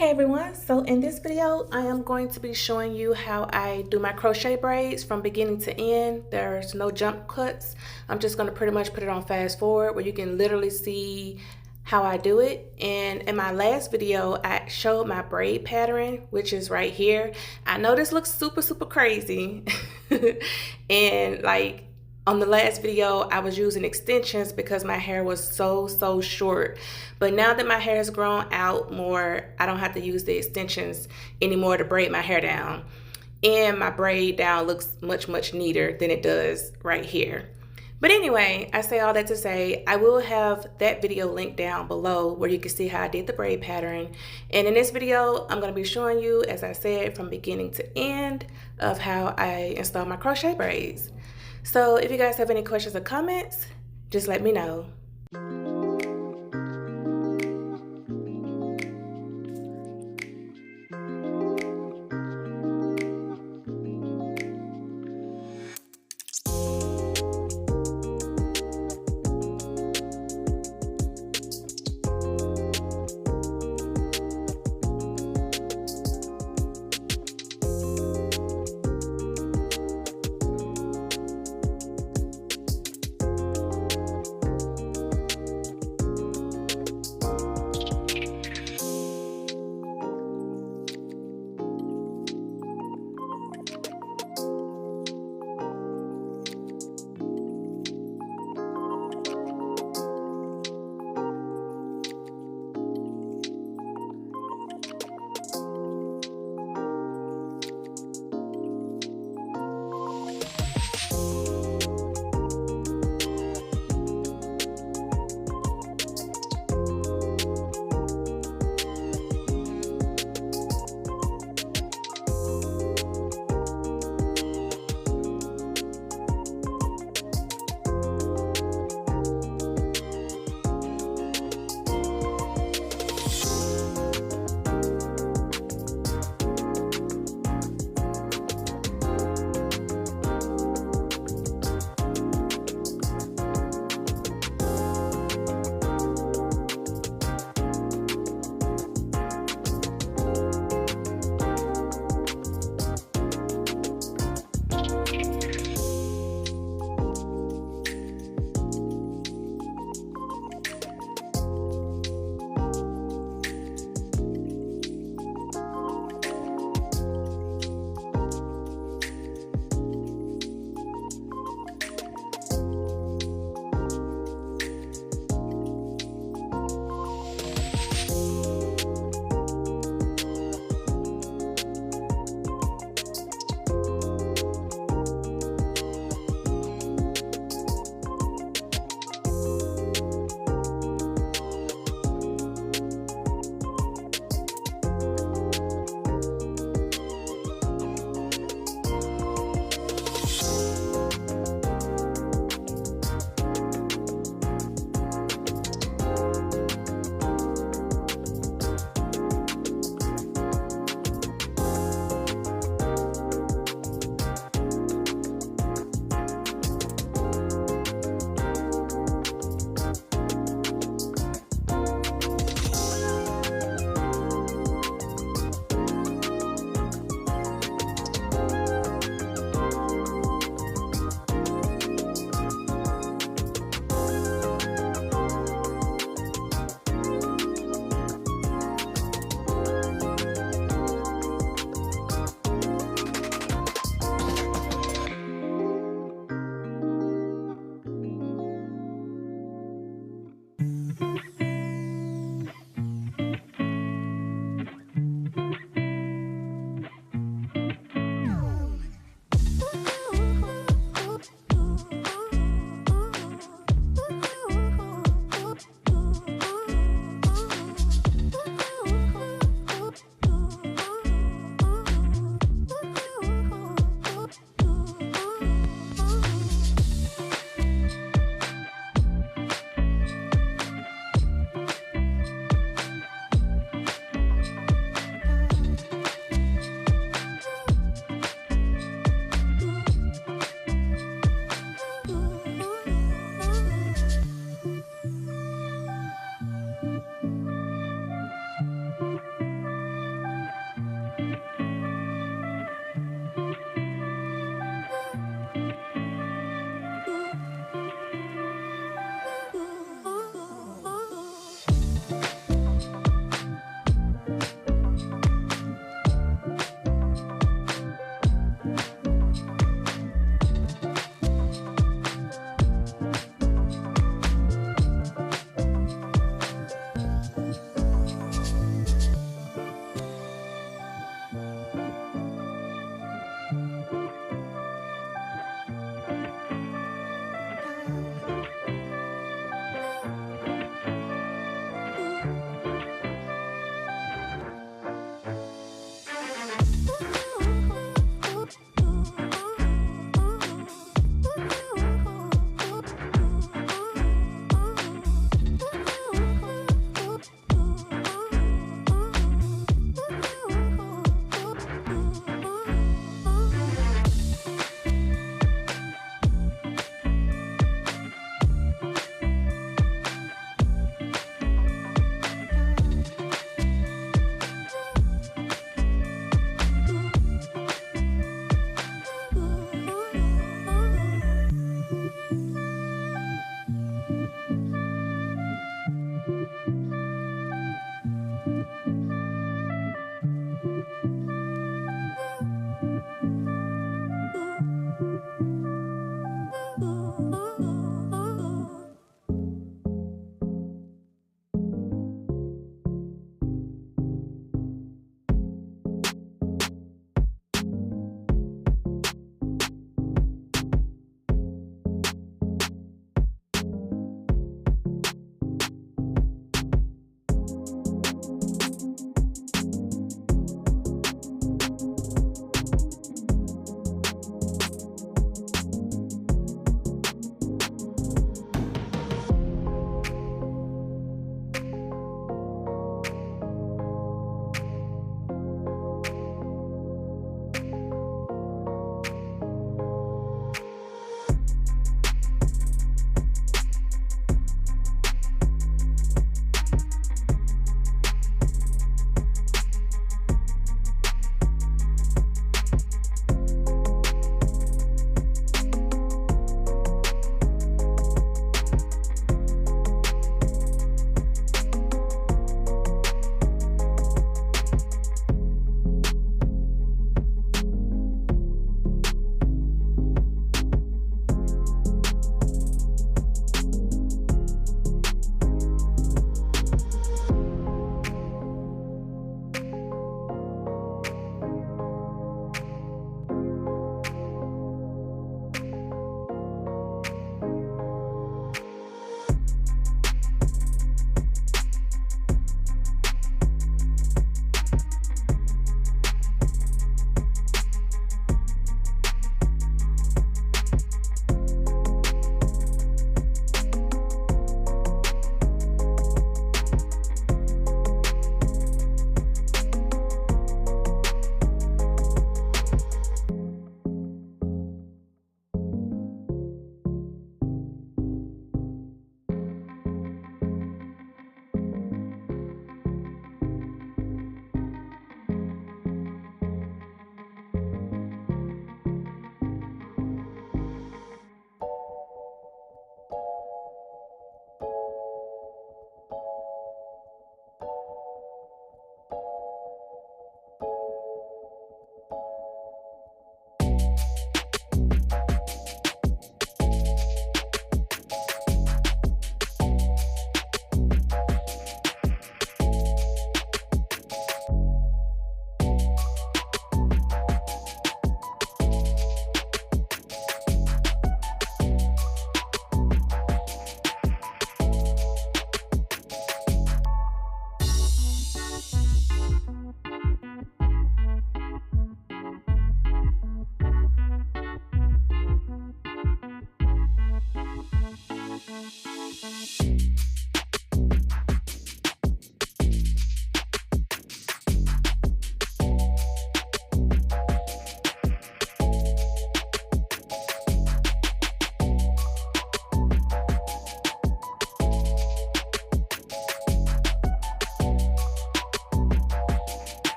Hey everyone, so in this video I am going to be showing you how I do my crochet braids from beginning to end. There's no jump cuts. I'm just going to pretty much put it on fast forward where you can literally see how I do it. And in my last video I showed my braid pattern, which is right here. I know this looks super crazy and like on the last video, I was using extensions because my hair was so short. But now that my hair has grown out more, I don't have to use the extensions anymore to braid my hair down. And my braid down looks much neater than it does right here. But anyway, I say all that to say, I will have that video linked down below where you can see how I did the braid pattern. And in this video, I'm going to be showing you, as I said, from beginning to end of how I install my crochet braids. So if you guys have any questions or comments, just let me know.